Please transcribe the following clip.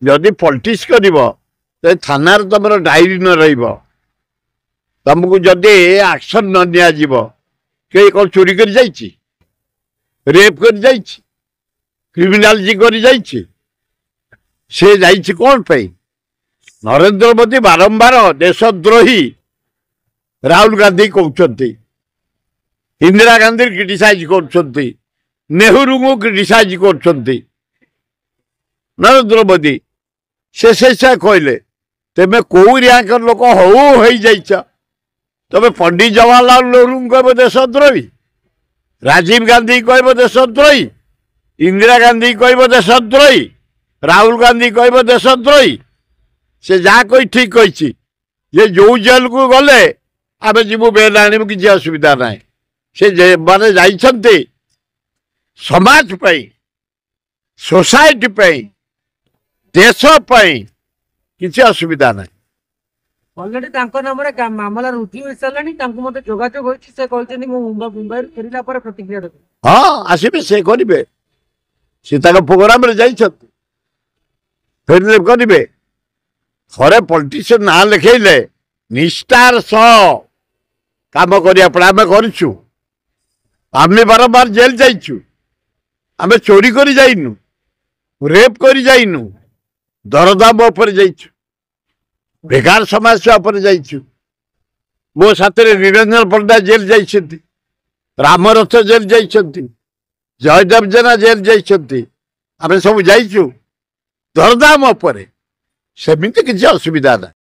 जदि पॉलिटिक्स कर थाना तुम डायरी न तुमको जदि एक्शन न निया कई कौन चोरी कर जाइए रेप कर जाइए क्रिमिनालिटी कर जाइए से जाइए कौन पे नरेंद्र मोदी बारंबार देशद्रोही राहुल गांधी कहते इंदिरा गांधी क्रिटिसाइज कर नेहरू को क्रिटिसाइज कर नरेंद्र मोदी से कहले तेमे कौ रैंक लोक हो जाइछ तबे पंडित जवाहरलाल नेहरू कह देशद्रोही राजीव गांधी कह देशद्रोही इंदिरा गांधी कह देशद्रोही राहुल गांधी कह देशद्रोही से जहाँ कोई ठीक कही ये जो जेल को गले आम जीवु बेल आणु किसी असुविधा ना से माने जाइछन्ते समाज पई सोसाइटी पई देश पई किसी असुविधा ना ऑलरेडी नाम मामला रुजु हो सारा मत जोगाजोग होती मुंबई फेरला प्रतिक्रिया देते हाँ आसबे से करेंगे सी प्रोग्राम फेरले करेंगे थरे पॉलिटिशियन ना लिखेले निष्ठार सह काम करिया पड़े आम करूँ आम बारंबार जेल जाइचु आम चोरी कर जाइनु रेप कर जाइनु दरदाम उपर जाइचु बेकार समस्या उपर जाइचु मो साथरे निरंजन पंडा जेल जाइछन्ति रामरथ जेल जाइछन्ति जयदेव जेना जेल जाइछन्ति आम सब जाइचु दरदाम उपर सेमिति किसी असुविधा ना।